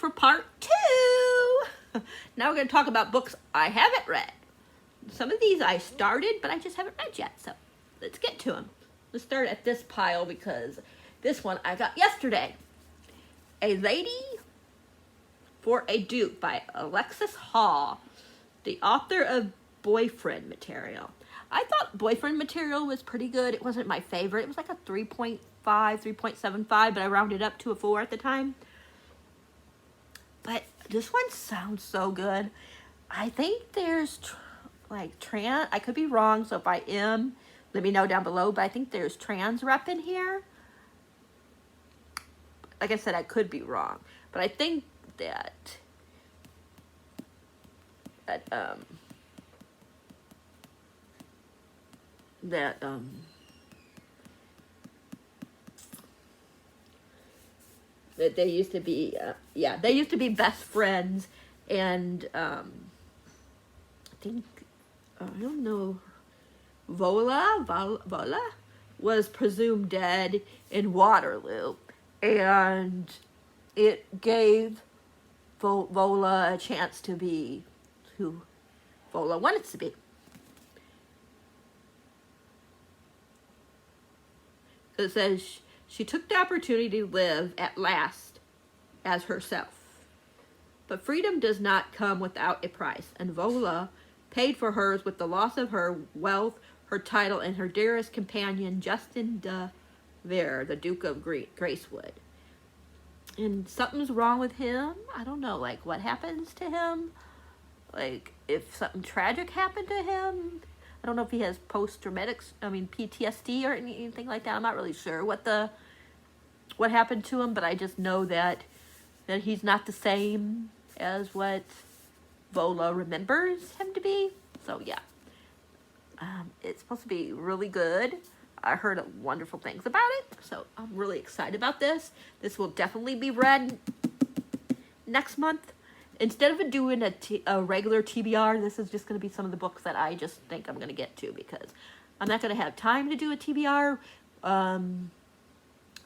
for part 2. Now we're going to talk about books I haven't read. Some of these I started, but I just haven't read yet. So let's get to them. Let's start at this pile because this one I got yesterday. A Lady for a Duke by Alexis Hall, the author of Boyfriend Material. I thought Boyfriend Material was pretty good. It wasn't my favorite. It was like a 3.5, 3.75, but I rounded up to a 4 at the time. But this one sounds so good. I think there's trans, I could be wrong, so if I am, let me know down below, but I think there's trans rep in here. Like I said, I could be wrong, but I think that that they used to be, they used to be best friends, and I think, I don't know, Vola was presumed dead in Waterloo, and it gave Vola a chance to be who Vola wanted to be. It says she took the opportunity to live at last as herself. But freedom does not come without a price, and Vola paid for hers with the loss of her wealth, her title, and her dearest companion, Justin de Vere, the Duke of Gracewood. And something's wrong with him. I don't know, like, what happens to him? Like, if something tragic happened to him. I don't know if he has PTSD or anything like that. I'm not really sure what happened to him, but I just know that he's not the same as what Vola remembers him to be. So yeah, it's supposed to be really good. I heard wonderful things about it, so I'm really excited about this. This will definitely be read next month. Instead of doing a regular TBR, this is just going to be some of the books that I just think I'm going to get to, because I'm not going to have time to do a TBR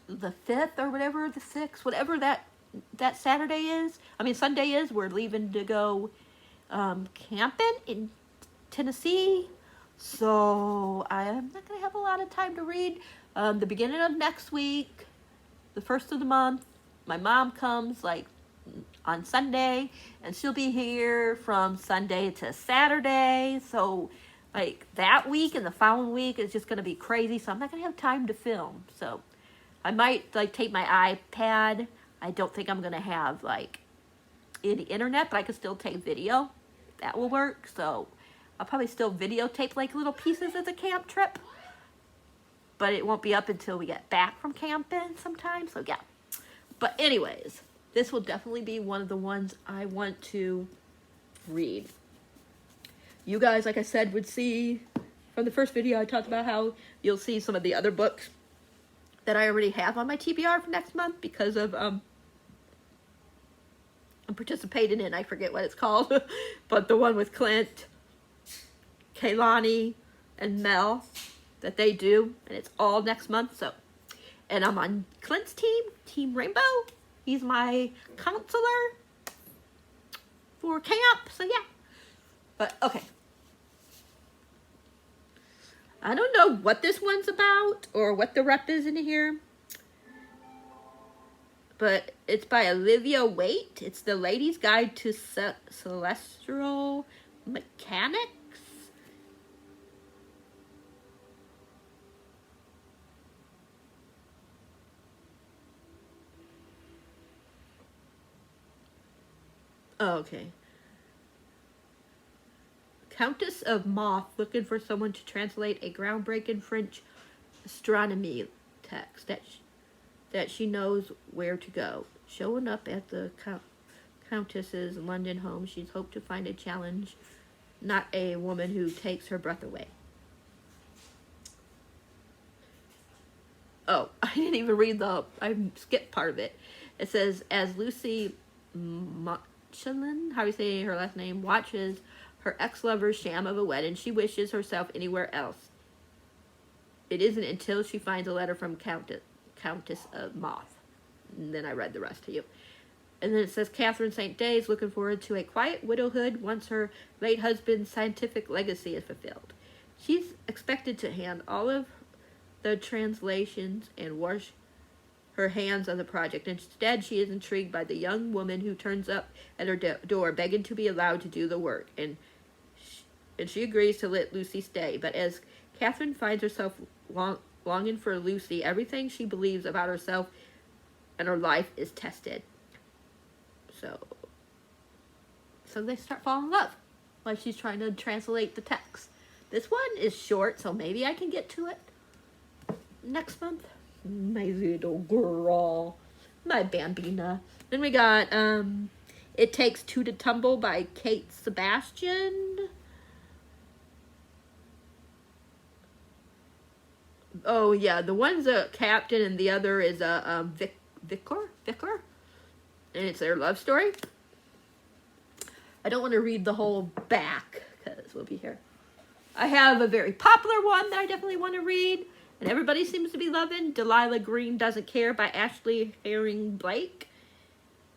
the 5th or whatever, the 6th, whatever that Saturday is. Sunday is. We're leaving to go camping in Tennessee. So I'm not going to have a lot of time to read. The beginning of next week, the 1st of the month, my mom comes on Sunday, and she'll be here from Sunday to Saturday. So that week and the following week is just going to be crazy. So I'm not going to have time to film. So I might take my iPad. I don't think I'm going to have any internet, but I can still take video. That will work. So I'll probably still videotape little pieces of the camp trip, but it won't be up until we get back from camping sometime. So yeah, but anyways, this will definitely be one of the ones I want to read. You guys, like I said, would see from the first video I talked about how you'll see some of the other books that I already have on my TBR for next month because of I'm participating in, I forget what it's called, but the one with Clint, Kaylani, and Mel that they do, and it's all next month. So, and I'm on Clint's team, Team Rainbow. He's my counselor for camp, so yeah. But, okay. I don't know what this one's about or what the rep is in here. But it's by Olivia Waite. It's The Lady's Guide to Celestial Mechanics. Oh, okay. Countess of Moth looking for someone to translate a groundbreaking French astronomy text that she knows where to go. Showing up at the Countess's London home, she's hoped to find a challenge, not a woman who takes her breath away. Oh, I didn't even read I skipped part of it. It says, as Lucy Mochelin, how do you say her last name, watches her ex-lover's sham of a wedding, she wishes herself anywhere else. It isn't until she finds a letter from Countess of Moth. And then I read the rest to you. And then it says Catherine St. Day is looking forward to a quiet widowhood once her late husband's scientific legacy is fulfilled. She's expected to hand all of the translations and wash her hands on the project. Instead, she is intrigued by the young woman who turns up at her door begging to be allowed to do the work. And she agrees to let Lucy stay. But as Catherine finds herself longing for Lucy, everything she believes about herself and her life is tested. So they start falling in love while she's trying to translate the text. This one is short, so maybe I can get to it next month. My little girl. My bambina. Then we got It Takes Two to Tumble by Kate Sebastian. Oh, yeah. The one's a captain and the other is a vicar. And it's their love story. I don't want to read the whole back because we'll be here. I have a very popular one that I definitely want to read. And everybody seems to be loving. Delilah Green Doesn't Care by Ashley Herring Blake.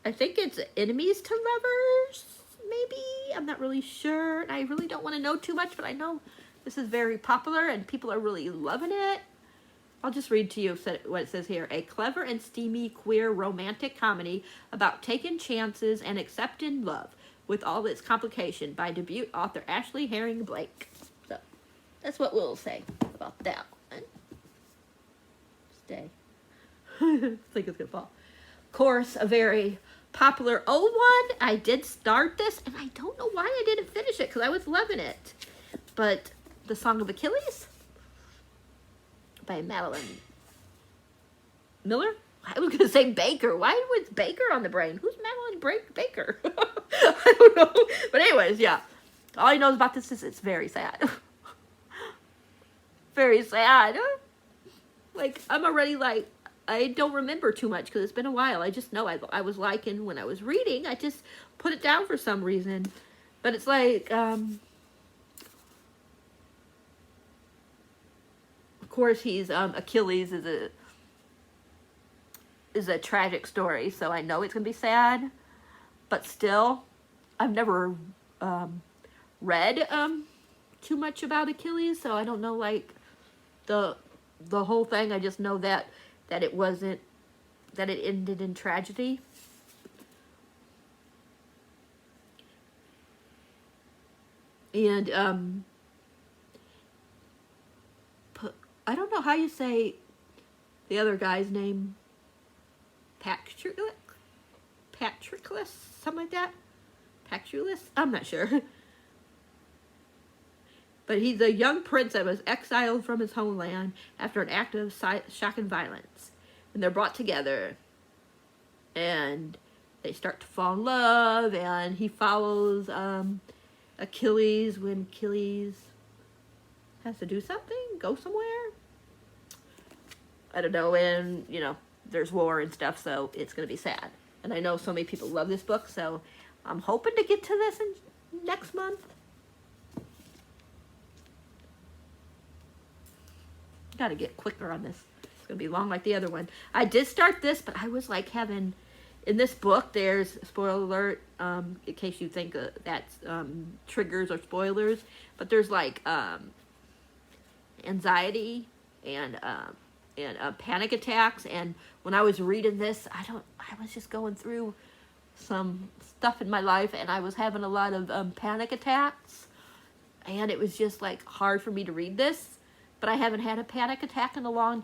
I think it's Enemies to Lovers, maybe? I'm not really sure. I really don't want to know too much, but I know this is very popular and people are really loving it. I'll just read to you what it says here. A clever and steamy queer romantic comedy about taking chances and accepting love with all its complication by debut author Ashley Herring Blake. So, that's what we'll say about that one. Stay. I think it's gonna fall. Of course, a very popular old one. I did start this, and I don't know why I didn't finish it, because I was loving it. But The Song of Achilles by Madeline Miller? I was going to say Baker. Why was Baker on the brain? Who's Madeline Baker? I don't know. But anyways, yeah. All I know about this is it's very sad. Very sad. Like, I'm already like, I don't remember too much because it's been a while. I just know I was liking when I was reading. I just put it down for some reason. But it's like, of course, he's Achilles is a tragic story, so I know it's gonna be sad. But still, I've never read too much about Achilles, so I don't know like the whole thing. I just know that it wasn't, that it ended in tragedy. And I don't know how you say the other guy's name. Patroclus, something like that. Patroclus, I'm not sure. But he's a young prince that was exiled from his homeland after an act of shocking violence. And they're brought together. And they start to fall in love. And he follows Achilles when Achilles has to do something, go somewhere. I don't know. And, you know, there's war and stuff, so it's going to be sad. And I know so many people love this book, so I'm hoping to get to this next month. Gotta get quicker on this. It's gonna be long like the other one. I did start this, but I was like having, in this book, there's, spoiler alert, in case you think that's triggers or spoilers, but there's like anxiety and panic attacks. And when I was reading this, I was just going through some stuff in my life, and I was having a lot of panic attacks, and it was just like hard for me to read this. But I haven't had a panic attack in a long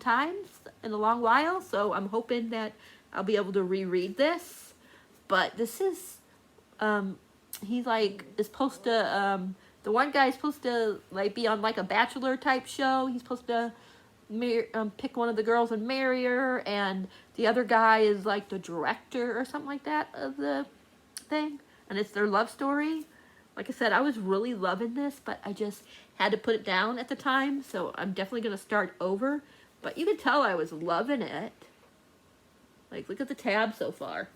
while, so I'm hoping that I'll be able to reread this. But this is, he like is supposed to, the one guy is supposed to like be on like a Bachelor type show. He's supposed to pick one of the girls and marry her, and the other guy is like the director or something like that of the thing, and it's their love story. Like I said, I was really loving this, but I just had to put it down at the time, so I'm definitely going to start over. But you can tell I was loving it. Like, look at the tab so far.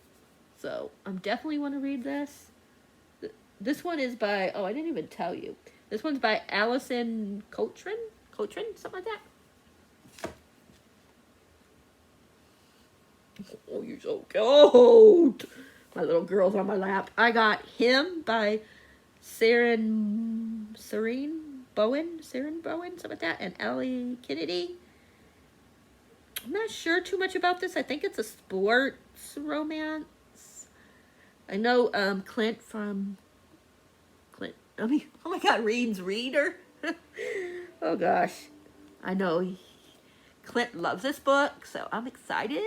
So, I'm definitely want to read this. This one is by, oh, I didn't even tell you. This one's by Allison Cochran, something like that. Oh, you're so cute. My little girl's on my lap. I got Him by Serene Bowen, something like that, and Ellie Kennedy. I'm not sure too much about this. I think it's a sports romance. I know Clint from Clint. I mean, oh my God, Reed's Reader. Oh gosh, I know Clint loves this book, so I'm excited.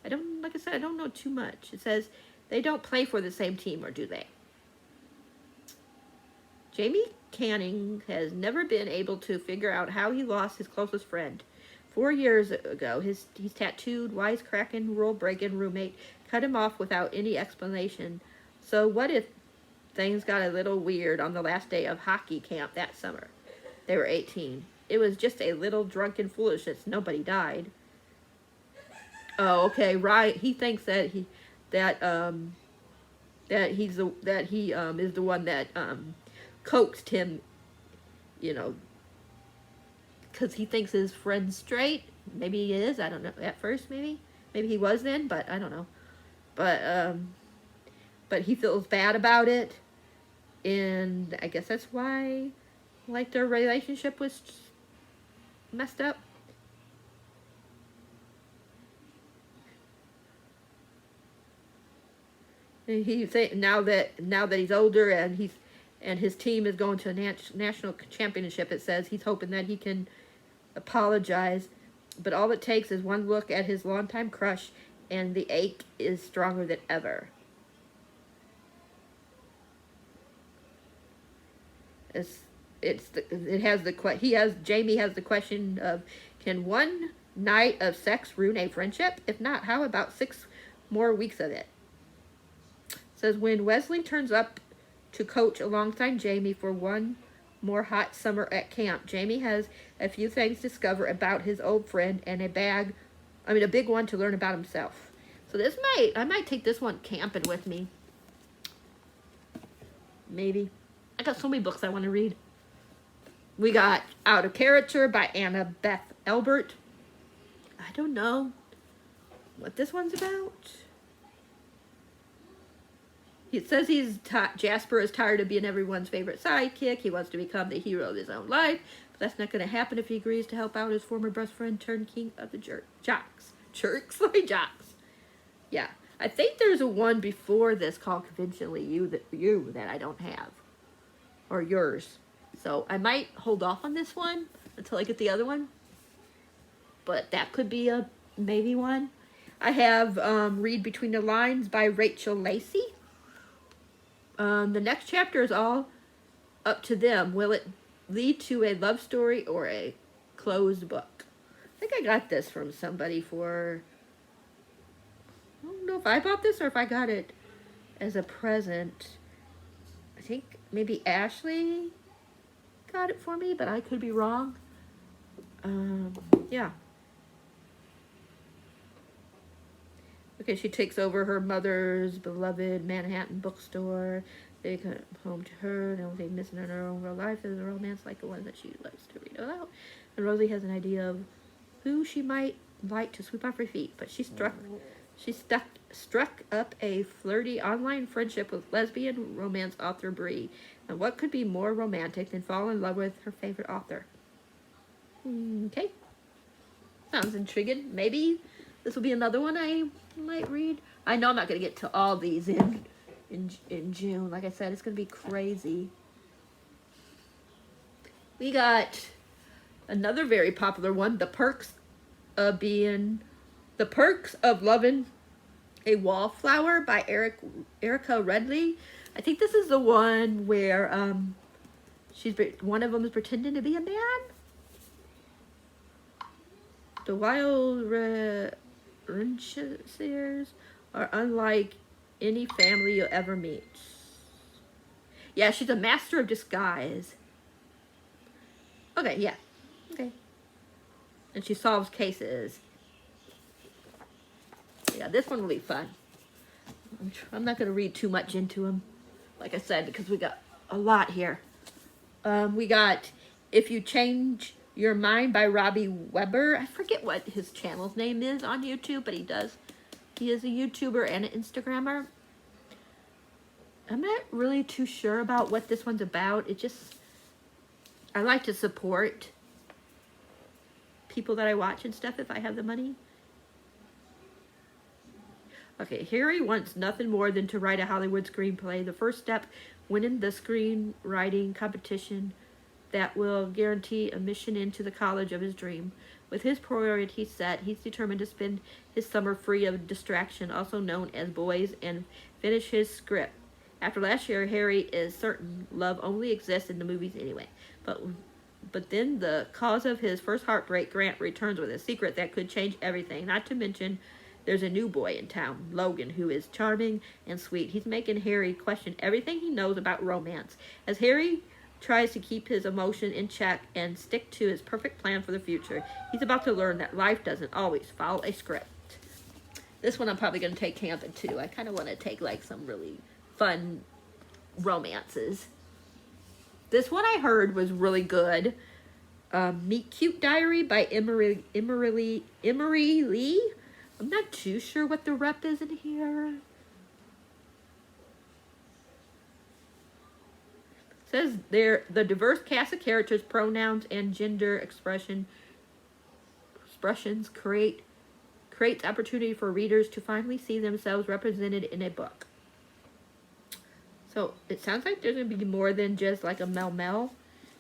Like I said, I don't know too much. It says they don't play for the same team, or do they? Jamie Canning has never been able to figure out how he lost his closest friend. 4 years ago, his tattooed, wisecracking, rule-breaking roommate cut him off without any explanation. So what if things got a little weird on the last day of hockey camp that summer? They were 18. It was just a little drunken foolishness. Nobody died. Oh, okay, right. He thinks that he is the one that coaxed him, you know, because he thinks his friend's straight. Maybe he is. I don't know. At first, maybe he was then, but I don't know. But he feels bad about it, and I guess that's why, like, their relationship was messed up. And he now that he's older and his team is going to a national championship, it says he's hoping that he can apologize, but all it takes is one look at his longtime crush, and the ache is stronger than ever. Jamie has the question of, can one night of sex ruin a friendship? If not, how about 6 more weeks of it? It says when Wesley turns up to coach alongside Jamie for one more hot summer at camp, Jamie has a few things to discover about his old friend and a big one to learn about himself. So I might take this one camping with me. Maybe. I got so many books I want to read. We got Out of Character by Anna Beth Elbert. I don't know what this one's about. It says Jasper is tired of being everyone's favorite sidekick. He wants to become the hero of his own life. But that's not going to happen if he agrees to help out his former best friend turned king of the jocks. Jocks. Yeah. I think there's a one before this called Conventionally You that I don't have. Or yours. So I might hold off on this one until I get the other one. But that could be a maybe one. I have Read Between the Lines by Rachel Lacey. The next chapter is all up to them. Will it lead to a love story or a closed book? I think I got this from somebody for... I don't know if I bought this or if I got it as a present. I think maybe Ashley got it for me, but I could be wrong. Yeah. Okay, she takes over her mother's beloved Manhattan bookstore. They come home to her. The only thing missing in her own real life is a romance like the one that she likes to read about. And Rosie has an idea of who she might like to sweep off her feet, but she struck up a flirty online friendship with lesbian romance author Bree. And what could be more romantic than fall in love with her favorite author? Okay. Sounds intriguing. Maybe this will be another one I might read. I know I'm not going to get to all these in June. Like I said, it's going to be crazy. We got another very popular one, The Perks of Loving a Wallflower by Erica Redley. I think this is the one where one of them is pretending to be a man. The wild Renchers are unlike any family you'll ever meet. Yeah, she's a master of disguise. Okay, yeah. Okay. And she solves cases. Yeah, this one will be fun. I'm not going to read too much into them, like I said, because we got a lot here. We got If You Change Your Mind by Robbie Weber. I forget what his channel's name is on YouTube, but he is a YouTuber and an Instagrammer. I'm not really too sure about what this one's about. It just, I like to support people that I watch and stuff if I have the money. Okay, Harry wants nothing more than to write a Hollywood screenplay. The first step, winning the screenwriting competition that will guarantee admission into the college of his dream. With his priorities set, he's determined to spend his summer free of distraction, also known as boys, and finish his script. After last year, Harry is certain love only exists in the movies anyway. But then the cause of his first heartbreak, Grant, returns with a secret that could change everything. Not to mention, there's a new boy in town, Logan, who is charming and sweet. He's making Harry question everything he knows about romance. As Harry tries to keep his emotion in check and stick to his perfect plan for the future, he's about to learn that life doesn't always follow a script. This one I'm probably going to take camping too. I kind of want to take like some really fun romances. This one I heard was really good. Meet Cute Diary by Emery Lee. I'm not too sure what the rep is in here. It says there the diverse cast of characters, pronouns, and gender expressions creates opportunity for readers to finally see themselves represented in a book. So it sounds like there's gonna be more than just like a Mel.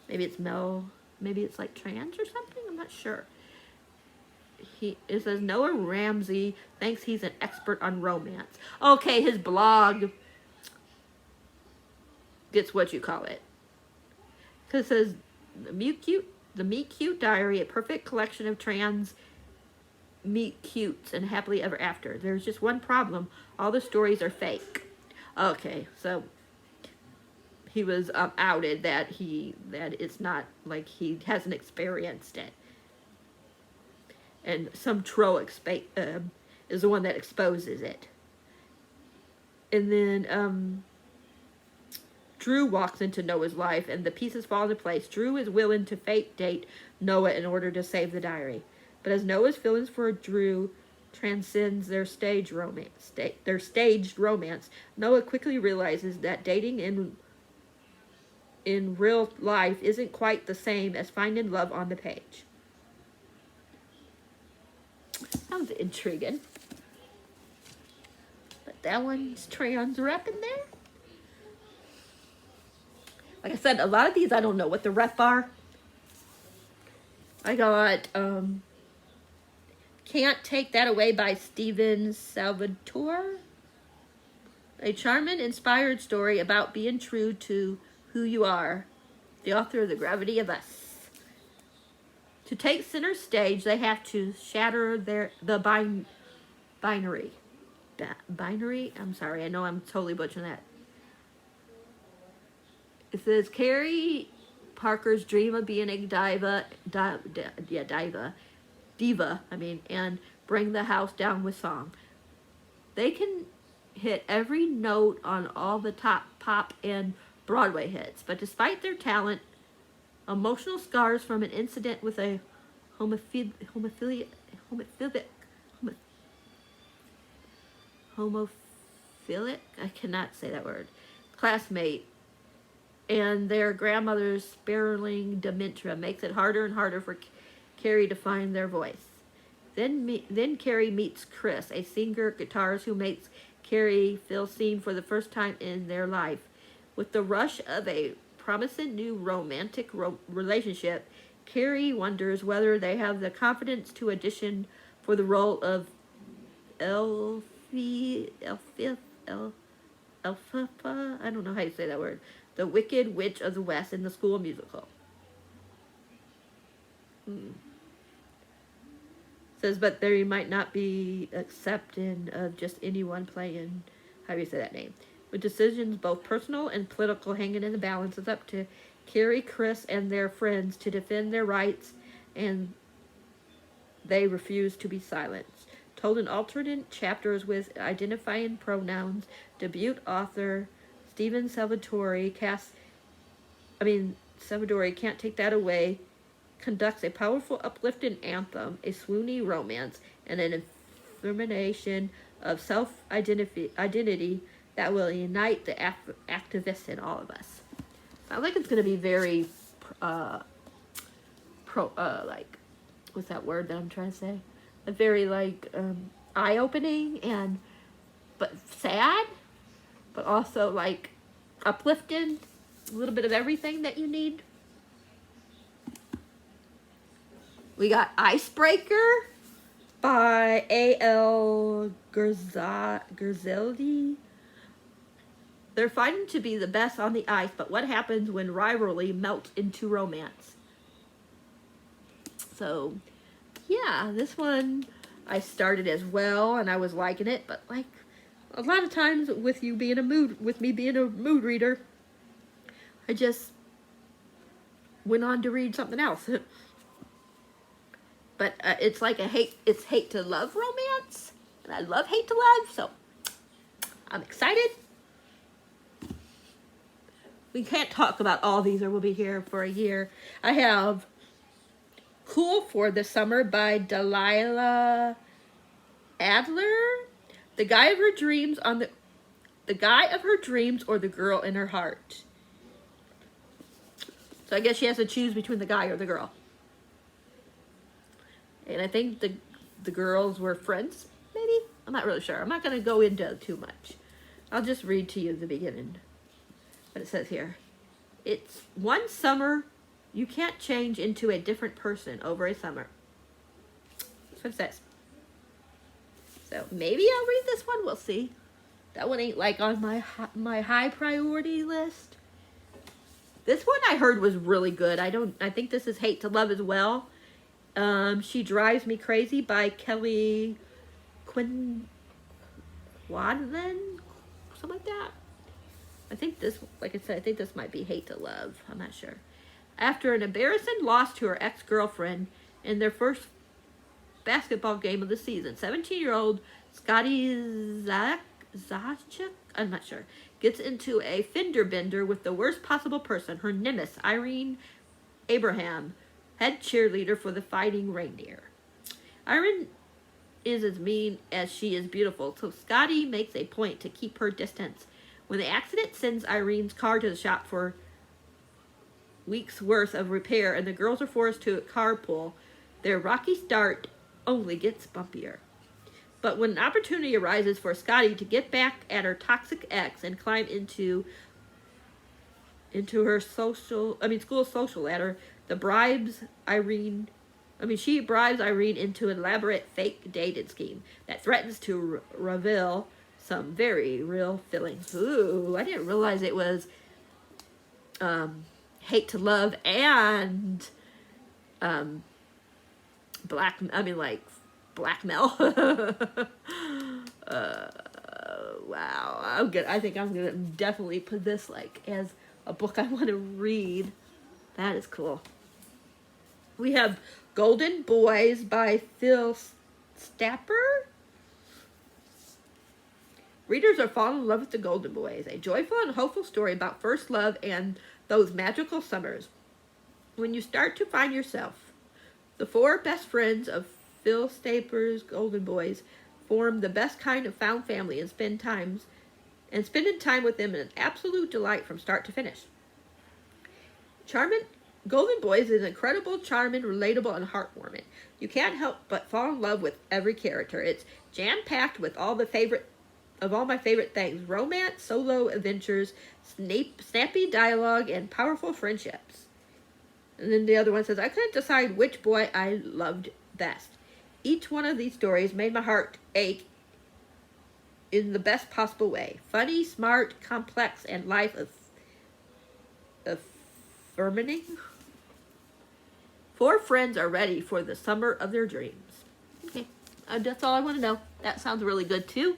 Maybe it's like trans or something. I'm not sure. It says Noah Ramsey thinks he's an expert on romance. Okay, his blog gets what you call it. Because it says the Meet Cute Diary, a perfect collection of trans meet cutes and happily ever after. There's just one problem: all the stories are fake. Okay, so he was outed that it's not like he hasn't experienced it. And some troll is the one that exposes it. And then Drew walks into Noah's life, and the pieces fall into place. Drew is willing to fake date Noah in order to save the diary. But as Noah's feelings for Drew transcends their staged romance, Noah quickly realizes that dating in real life isn't quite the same as finding love on the page. Sounds intriguing. But that one's trans rep in there. Like I said, a lot of these I don't know what the rep are. I got Can't Take That Away by Steven Salvatore. A charming, inspired story about being true to who you are. The author of The Gravity of Us. To take center stage, they have to shatter the binary. Binary? I'm sorry, I know I'm totally butchering that. It says Carrie Parker's dream of being a diva, and bring the house down with song. They can hit every note on all the top pop and Broadway hits, but despite their talent, emotional scars from an incident with a homophilic, I cannot say that word, classmate, and their grandmother's spiraling dementia makes it harder and harder for Carrie to find their voice. Then Carrie meets Chris, a singer guitarist who makes Carrie feel seen for the first time in their life. With the rush of a promising new romantic relationship, Carrie wonders whether they have the confidence to audition for the role of Elphaba, I don't know how you say that word, the Wicked Witch of the West in the school musical. Says, but they might not be accepting of just anyone playing, how do you say that name? With decisions both personal and political hanging in the balance, it's up to Carrie, Chris, and their friends to defend their rights, and they refuse to be silenced. Told in alternate chapters with identifying pronouns, debut author Steven Salvatore Can't Take That Away conducts a powerful, uplifting anthem, a swoony romance, and an affirmation of self-identity that will unite the activists in all of us. Sounds like it's going to be very, like, what's that word that I'm trying to say? A very, like, eye-opening and, but sad, but also, like, uplifted. A little bit of everything that you need. We got Icebreaker by A.L. Gerzaldi. They're fighting to be the best on the ice, but what happens when rivalry melts into romance? So, yeah, this one I started as well, and I was liking it, but like a lot of times with me being a mood reader, I just went on to read something else. But it's like it's hate to love romance, and I love hate to love, so I'm excited. We can't talk about all these or we'll be here for a year. I have Cool for the Summer by Delilah Adler. The guy of her dreams the guy of her dreams or the girl in her heart. So I guess she has to choose between the guy or the girl. And I think the girls were friends, maybe? I'm not really sure. I'm not going to go into too much. I'll just read to you the beginning. What it says here. It's one summer you can't change into a different person over a summer. That's what it says. So maybe I'll read this one. We'll see. That one ain't like on my high priority list. This one I heard was really good. I think this is Hate to Love as well. She Drives Me Crazy by Kelly Quinlan, something like that. I think this, like I said, I think this might be Hate to Love. I'm not sure. After an embarrassing loss to her ex-girlfriend in their first basketball game of the season, 17-year-old Scotty Zachuk, I'm not sure, gets into a fender bender with the worst possible person, her nemesis, Irene Abraham, head cheerleader for the Fighting Reindeer. Irene is as mean as she is beautiful, so Scotty makes a point to keep her distance. When the accident sends Irene's car to the shop for weeks' worth of repair and the girls are forced to carpool, their rocky start only gets bumpier. But when an opportunity arises for Scotty to get back at her toxic ex and climb into her school social ladder, she bribes Irene into an elaborate fake dating scheme that threatens to reveal some very real feelings. Ooh, I didn't realize it was Hate to Love and blackmail. Wow, I'm good. I think I'm gonna definitely put this like as a book I want to read. That is cool. We have Golden Boys by Phil Stapper. Readers are falling in love with the Golden Boys, a joyful and hopeful story about first love and those magical summers when you start to find yourself. The four best friends of Phil Stapper's Golden Boys form the best kind of found family and spending time with them is an absolute delight from start to finish. Golden Boys is incredible, charming, relatable, and heartwarming. You can't help but fall in love with every character. It's jam-packed with all my favorite things: romance, solo adventures, snappy dialogue, and powerful friendships. And then the other one says, I couldn't decide which boy I loved best. Each one of these stories made my heart ache in the best possible way. Funny, smart, complex, and affirming. Four friends are ready for the summer of their dreams. Okay, that's all I want to know. That sounds really good too.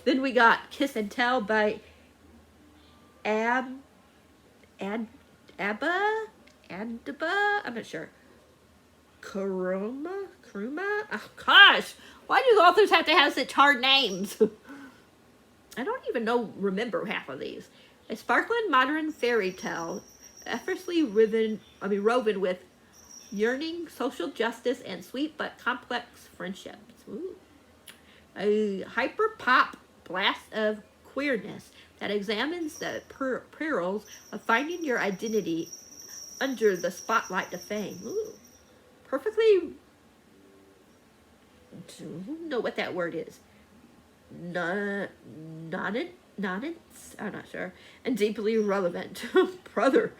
Then we got Kiss and Tell by Abba, I'm not sure. Kuruma? Oh gosh, why do authors have to have such hard names? I don't even remember half of these. A sparkling modern fairy tale, effortlessly woven with yearning, social justice, and sweet but complex friendships. Ooh. A hyper-pop blast of queerness that examines the perils of finding your identity under the spotlight of fame. Ooh, perfectly, don't know what that word is. Nonsense? I'm not sure. And deeply relevant. Brother.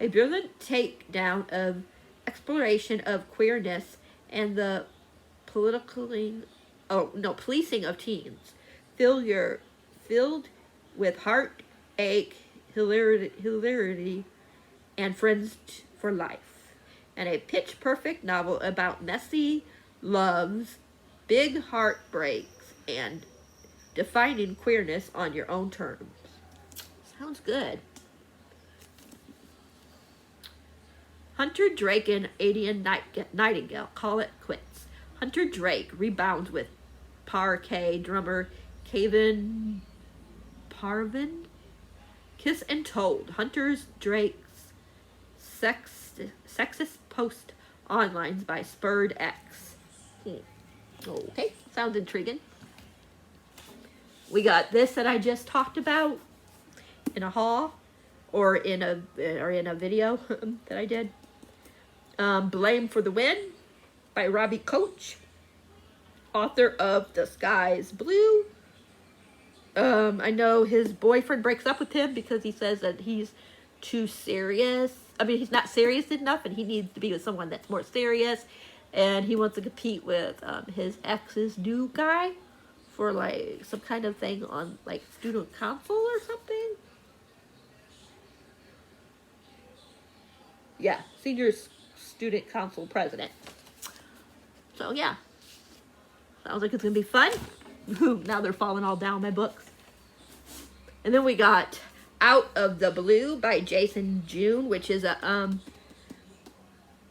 A brilliant takedown of exploration of queerness and the policing of teens. Filled with heartache, hilarity, and friends for life. And a pitch-perfect novel about messy loves, big heartbreaks, and defining queerness on your own terms. Sounds good. Hunter Drake and Adian Nightingale call it quits. Hunter Drake rebounds with parquet drummer Kevin Parvin. Kiss and Told. Hunter Drake's sexist post online by Spurred X. Okay, sounds intriguing. We got this that I just talked about in a haul or in a video that I did. Blame for the Win by Robbie Coach, author of The Sky's Blue. I know his boyfriend breaks up with him because he says that he's too serious. I mean, he's not serious enough, and he needs to be with someone that's more serious. And he wants to compete with his ex's new guy for like some kind of thing on like student council or something. Yeah, senior student council president. So yeah, sounds like it's gonna be fun. Now they're falling all down my books. And then we got Out of the Blue by Jason June, which is a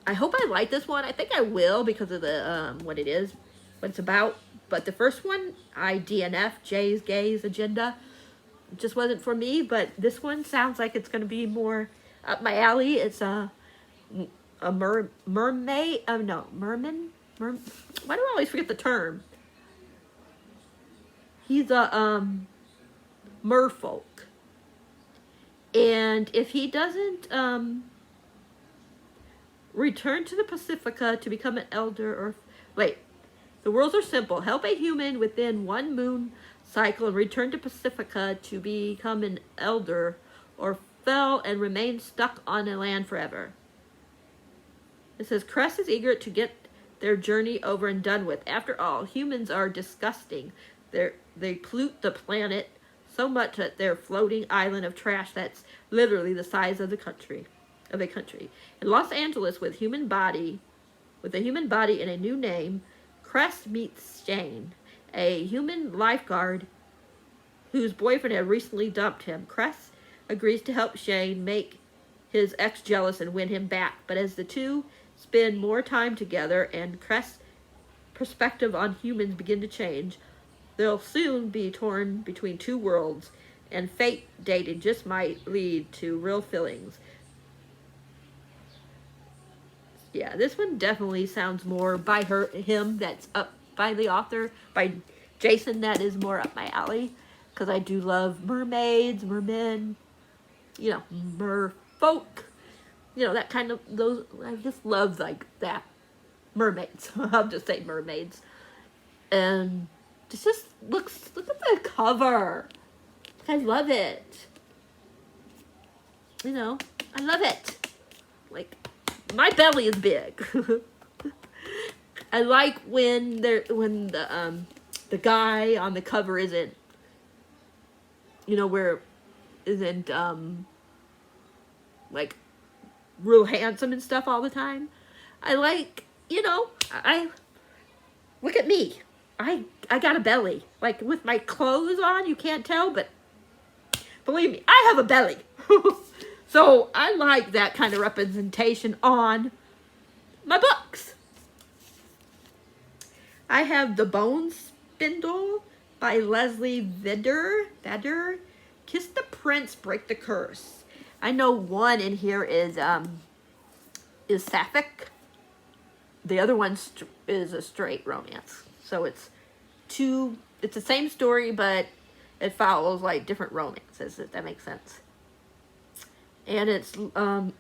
I hope I like this one. I think I will because of the what it is, what it's about. But the first one, I DNF, Jay's Gays Agenda, just wasn't for me. But this one sounds like it's going to be more up my alley. It's a mermaid. Oh no, merman. Why do I always forget the term? He's a merfolk, and if he doesn't return to the Pacifica to become an elder, or wait. The rules are simple. Help a human within one moon cycle and return to Pacifica to become an elder, or fell and remain stuck on the land forever. It says, Crest is eager to get their journey over and done with. After all, humans are disgusting. They pollute the planet so much that they're a floating island of trash that's literally the size of a country. In Los Angeles, with a human body and a new name, Crest meets Shane, a human lifeguard whose boyfriend had recently dumped him. Crest agrees to help Shane make his ex jealous and win him back. But as the two spend more time together and Crest's perspective on humans begin to change, they'll soon be torn between two worlds, and fate dating just might lead to real feelings. Yeah, this one definitely sounds more by him, that's up by the author, by Jason, that is more up my alley. Because I do love mermaids, mermen, you know, merfolk, you know, that kind of, those, I just love like that. Mermaids, I'll just say mermaids. And it just look at the cover. I love it. You know, I love it. Like, my belly is big. I like when the guy on the cover isn't, you know, isn't like real handsome and stuff all the time. I like, you know, I look at me. I got a belly. Like with my clothes on, you can't tell, but believe me, I have a belly. So I like that kind of representation on my books. I have The Bone Spindle by Leslie Vedder. Kiss the Prince, Break the Curse. I know one in here is sapphic. The other one is a straight romance. So it's the same story, but it follows like different romances, if that makes sense. And it's the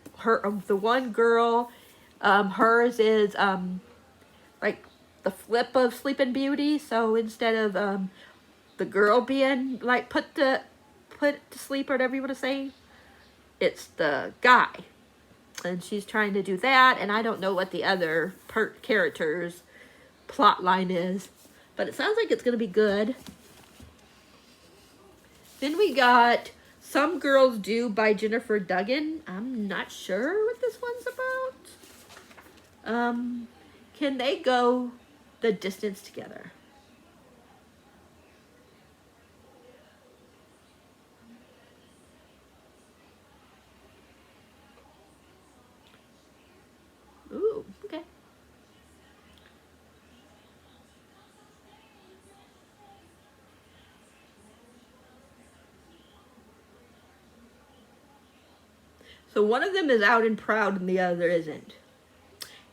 one girl, hers is like the flip of Sleeping Beauty. So instead of the girl being like put to sleep or whatever you want to say, it's the guy, and she's trying to do that. And I don't know what the other character's plot line is, but it sounds like it's gonna be good. Then we got Some Girls Do by Jennifer Duggan. I'm not sure what this one's about. Can they go the distance together? Ooh, okay. So one of them is out and proud and the other isn't.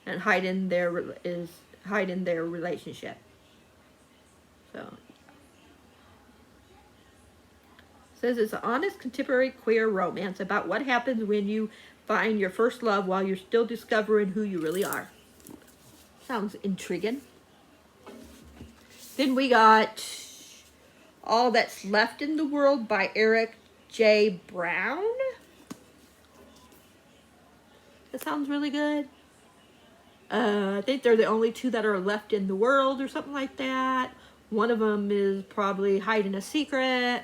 And hiding their relationship. So it says it's an honest contemporary queer romance about what happens when you find your first love while you're still discovering who you really are. Sounds intriguing. Then we got All That's Left in the World by Eric J. Brown. That sounds really good. I think they're the only two that are left in the world or something like that. One of them is probably hiding a secret.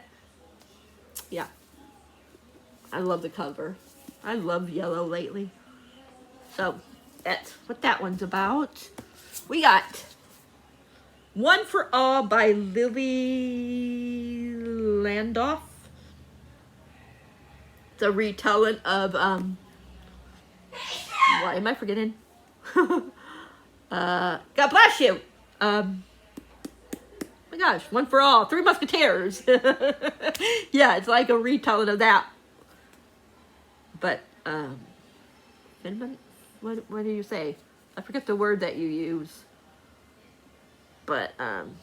Yeah. I love the cover. I love yellow lately. So, that's what that one's about. We got One for All by Lily Landoff. It's a retelling of, why am I forgetting? God bless you. My gosh, One for All, Three Musketeers. Yeah, it's like a retelling of that. But, what do you say? I forget the word that you use. But,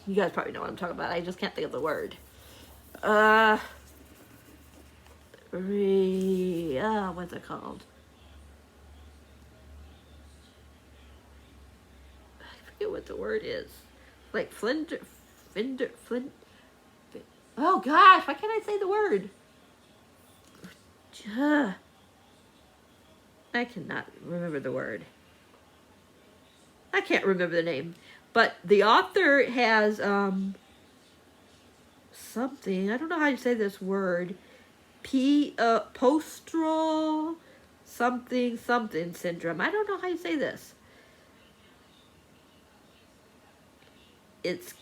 you guys probably know what I'm talking about. I just can't think of the word. What's it called? I forget what the word is. Like Flint. Oh gosh, why can't I say the word? I cannot remember the word. I can't remember the name. But the author has something. I don't know how you say this word. Postural something syndrome. I don't know how you say this. It's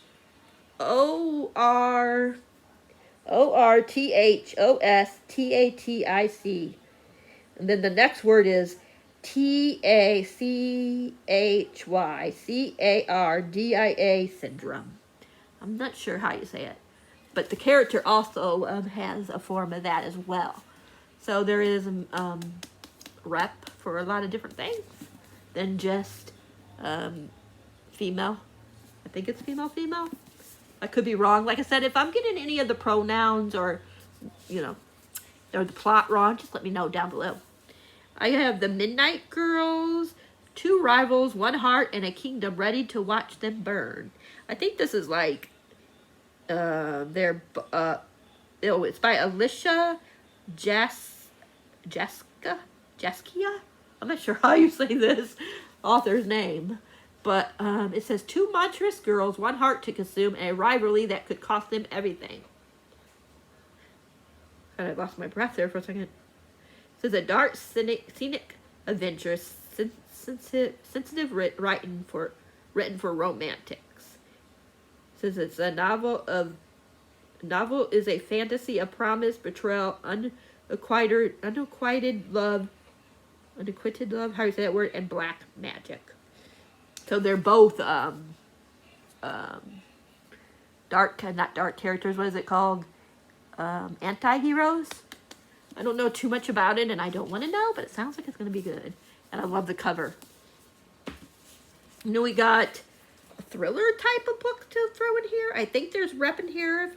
ORTHOSTATIC. And then the next word is TACHYCARDIA syndrome. I'm not sure how you say it. But the character also has a form of that as well. So there is rep for a lot of different things than just female. I think it's female. I could be wrong. Like I said, if I'm getting any of the pronouns or, or the plot wrong, just let me know down below. I have The Midnight Girls, Two Rivals, One Heart, and a Kingdom ready to watch them burn. I think this is like, it's by Alicia Jaskia? I'm not sure how you say this author's name. But it says, two monstrous girls, one heart to consume, and a rivalry that could cost them everything. And I lost my breath there for a second. It says, a dark, scenic adventure, sensitive written for romantics. It says it's a novel is a fantasy of promise, betrayal, unrequited love, how do you say that word, and black magic. So they're both not dark characters. What is it called? Anti-heroes. I don't know too much about it, and I don't want to know, but it sounds like it's going to be good. And I love the cover. We got a thriller type of book to throw in here. I think there's rep in here.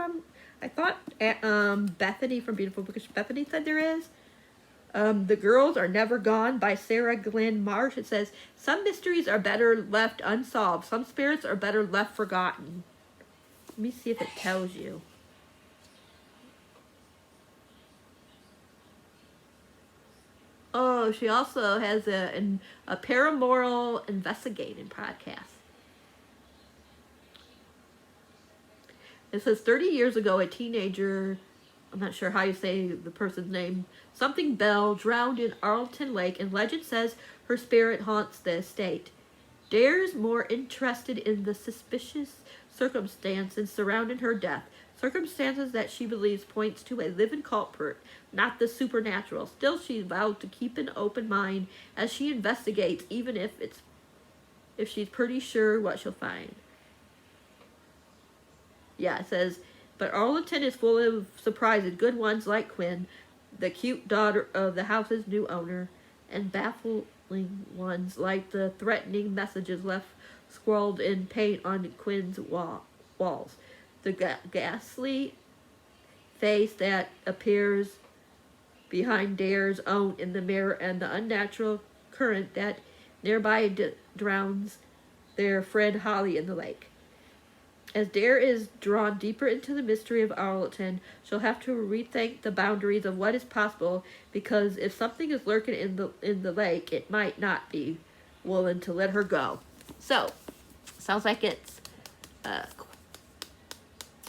I thought Bethany from Beautiful Bookish Bethany said there is. The Girls Are Never Gone by Sarah Glenn Marsh. It says, some mysteries are better left unsolved. Some spirits are better left forgotten. Let me see if it tells you. Oh, she also has a paramoral investigating podcast. It says 30 years ago, a teenager, I'm not sure how you say the person's name, something Bell, drowned in Arlington Lake, and legend says her spirit haunts the estate. Dare's more interested in the suspicious circumstances surrounding her death, circumstances that she believes points to a living culprit, not the supernatural. Still, she vowed to keep an open mind as she investigates, even if she's pretty sure what she'll find. Yeah, it says, but Arlington is full of surprises, good ones like Quinn, the cute daughter of the house's new owner, and baffling ones like the threatening messages left scrawled in paint on Quinn's walls, the ghastly face that appears behind Dare's own in the mirror, and the unnatural current that nearby drowns their friend Holly in the lake. As Dare is drawn deeper into the mystery of Arlington, she'll have to rethink the boundaries of what is possible, because if something is lurking in the lake, it might not be willing to let her go. So, sounds like it's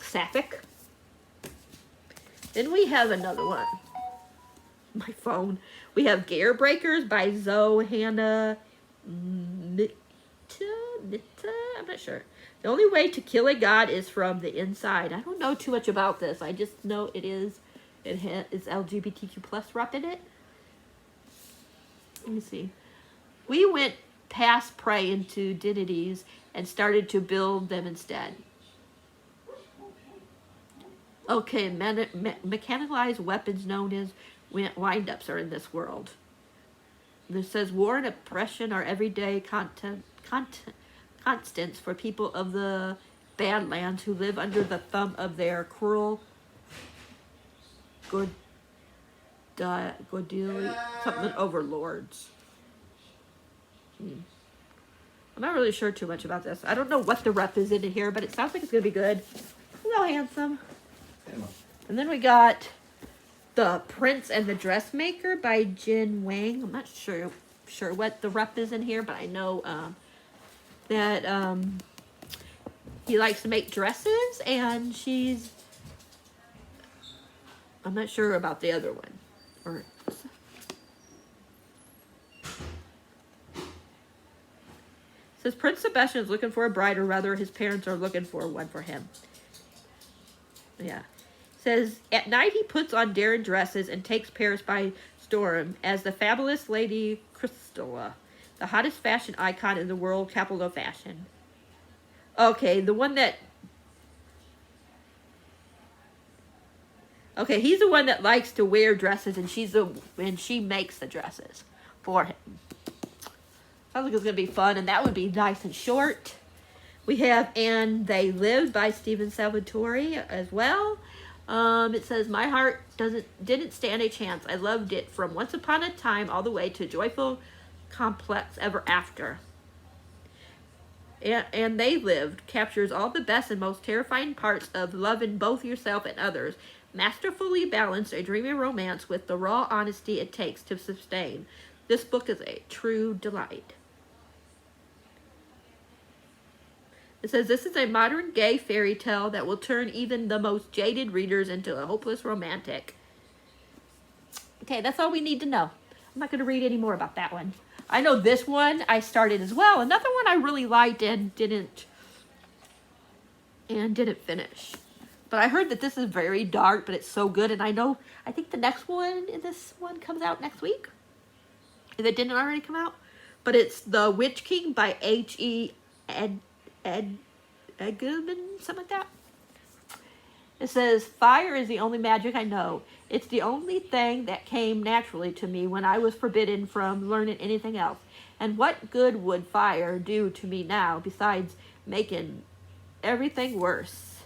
sapphic. Then we have another one. My phone. We have Gare Breakers by Zoe Hannah Mitta. I'm not sure. The only way to kill a god is from the inside. I don't know too much about this. I just know it is LGBTQ plus rep in it. Let me see. We went past prey into deities and started to build them instead. Okay, mechanized weapons known as wind-ups are in this world. It says war and oppression are everyday constants for people of the Badlands who live under the thumb of their cruel something overlords. I'm not really sure too much about this. I don't know what the rep is in here, but it sounds like it's going to be good. Hello, handsome. And then we got The Prince and the Dressmaker by Jin Wang. I'm not sure what the rep is in here, but I know that he likes to make dresses, and I'm not sure about the other one. Or says Prince Sebastian is looking for a bride, or rather his parents are looking for one for him. Yeah. Says, at night he puts on daring dresses and takes Paris by storm as the fabulous Lady Crystalla, the hottest fashion icon in the world, capital of fashion. Okay, the one that... Okay, he's the one that likes to wear dresses, and she makes the dresses for him. Sounds like it's going to be fun, and that would be nice and short. We have And They Lived by Stephen Salvatore as well. It says, my heart didn't stand a chance. I loved it from Once Upon a Time all the way to Joyful Complex Ever After. And They Lived captures all the best and most terrifying parts of loving both yourself and others. Masterfully balanced a dreamy romance with the raw honesty it takes to sustain. This book is a true delight. It says, this is a modern gay fairy tale that will turn even the most jaded readers into a hopeless romantic. Okay, that's all we need to know. I'm not going to read any more about that one. I know this one I started as well. Another one I really liked and didn't finish. But I heard that this is very dark, but it's so good. And I think the next one in this one comes out next week. If it didn't already come out. But it's The Witch King by H.E. Edelman, something like that. It says, fire is the only magic I know. It's the only thing that came naturally to me when I was forbidden from learning anything else. And what good would fire do to me now besides making everything worse?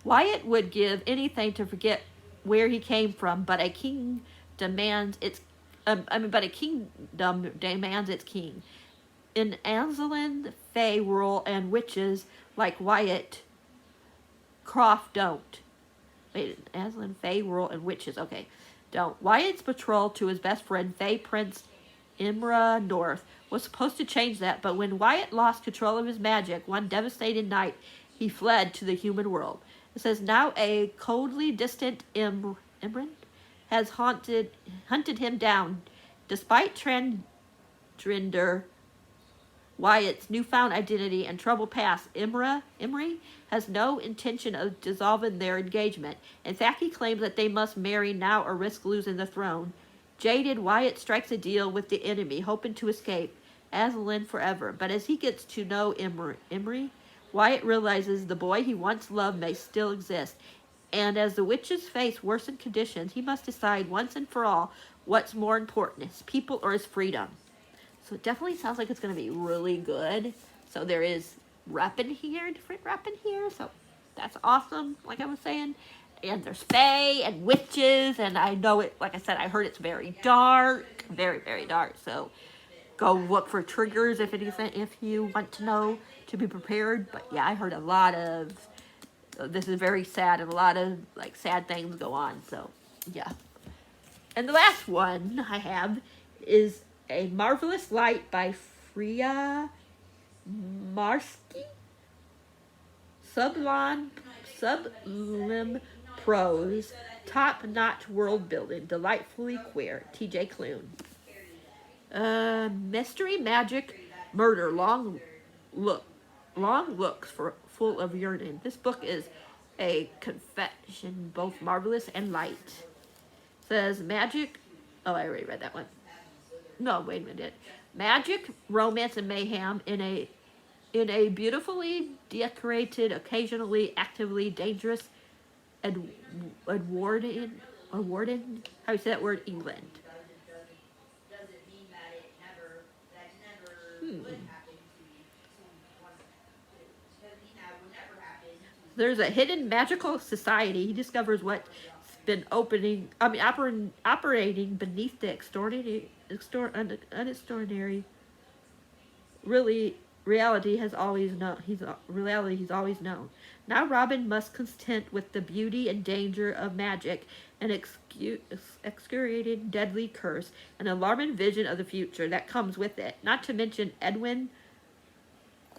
Wyatt would give anything to forget where he came from, but a king demands its. But a kingdom demands its king. In Anzelin, fae rule and witches like Wyatt Croft don't. Wait, Aslan, fae rule and witches. Okay, don't. Wyatt's betrothal to his best friend, Fae Prince Imra North, was supposed to change that, but when Wyatt lost control of his magic one devastating night, he fled to the human world. It says, now a coldly distant Imran has hunted him down. Despite Trendrinder, Wyatt's newfound identity and troubled past, Imri has no intention of dissolving their engagement. In fact, he claims that they must marry now or risk losing the throne. Jaded, Wyatt strikes a deal with the enemy, hoping to escape Aslan forever. But as he gets to know Imri, Wyatt realizes the boy he once loved may still exist. And as the witches face worsened conditions, he must decide once and for all what's more important, his people or his freedom. So it definitely sounds like it's going to be really good. So there is rep in here, different rep in here. So that's awesome, like I was saying. And there's fae and witches. And I know it, like I said, I heard it's very dark. Very, very dark. So go look for triggers if you want to know, to be prepared. But yeah, I heard a lot of, this is very sad. And a lot of like sad things go on. So yeah. And the last one I have is A Marvelous Light by Freya Marsky. Sublime prose, top-notch world building, delightfully queer. T.J. Klune. Mystery, magic, murder, long looks for full of yearning. This book is a confession, both marvelous and light. Says magic. Oh, I already read that one. No, wait a minute. Magic, romance, and mayhem in a beautifully decorated, occasionally actively dangerous Edwardian, how do you say that word? England. There's a hidden magical society. He discovers what's been operating beneath the unextraordinary reality he's always known. Now Robin must contend with the beauty and danger of magic, an excoriated deadly curse, an alarming vision of the future that comes with it. Not to mention Edwin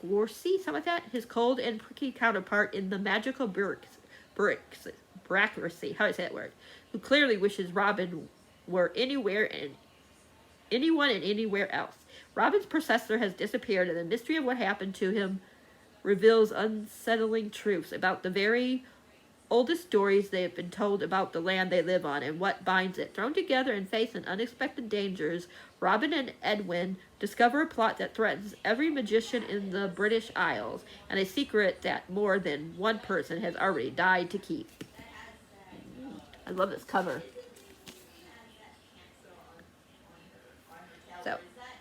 Gorsey, something like that, his cold and pricky counterpart in the magical bureaucracy, how do I say that word, who clearly wishes Robin were anyone and anywhere else. Robin's processor has disappeared, and the mystery of what happened to him reveals unsettling truths about the very oldest stories they have been told about the land they live on and what binds it. Thrown together and facing unexpected dangers, Robin and Edwin discover a plot that threatens every magician in the British Isles, and a secret that more than one person has already died to keep. I love this cover. So,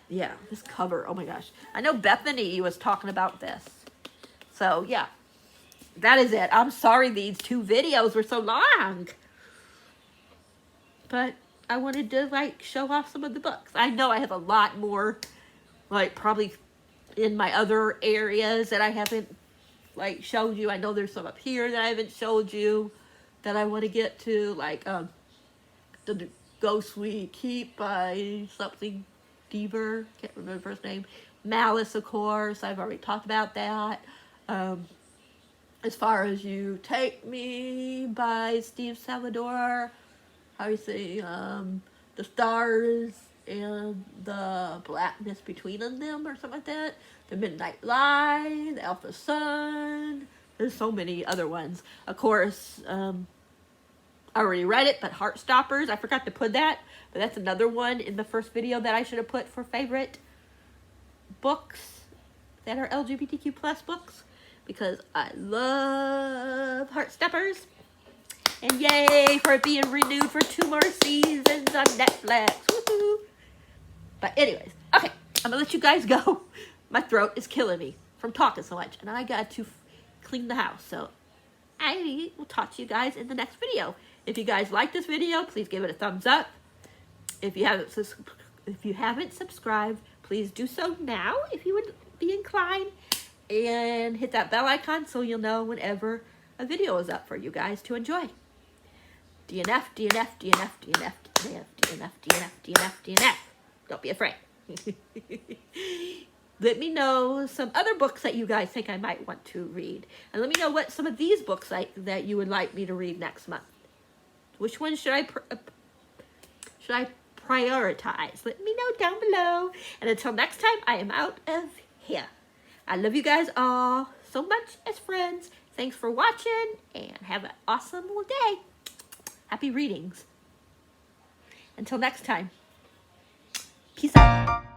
yeah, this cover, oh my gosh. I know Bethany was talking about this. So, yeah, that is it. I'm sorry these two videos were so long. But I wanted to, like, show off some of the books. I know I have a lot more, like, probably in my other areas that I haven't, like, showed you. I know there's some up here that I haven't showed you that I want to get to, like, the Ghost We Keep by something Deaver, can't remember the first name. Malice, of course, I've already talked about that. As far as You Take Me by Steve Salvador, obviously, The Stars and the Blackness Between Them, or something like that. The Midnight Lie, The Alpha Sun. There's so many other ones. Of course, I already read it, but Heartstoppers, I forgot to put that, but that's another one in the first video that I should have put for favorite books that are LGBTQ plus books, because I love Heartstoppers. And yay for it being renewed for 2 more seasons on Netflix. Woohoo! But anyways, okay, I'm gonna let you guys go. My throat is killing me from talking so much, and I got to clean the house, so I will talk to you guys in the next video. If you guys like this video, please give it a thumbs up. If you haven't subscribed, please do so now if you would be inclined. And hit that bell icon so you'll know whenever a video is up for you guys to enjoy. DNF, DNF, DNF, DNF, DNF, DNF, DNF, DNF, DNF. Don't be afraid. Let me know some other books that you guys think I might want to read. And let me know what some of these books that you would like me to read next month. Which one should I prioritize? Let me know down below. And until next time, I am out of here. I love you guys all so much as friends. Thanks for watching and have an awesome day. Happy readings. Until next time. Peace out.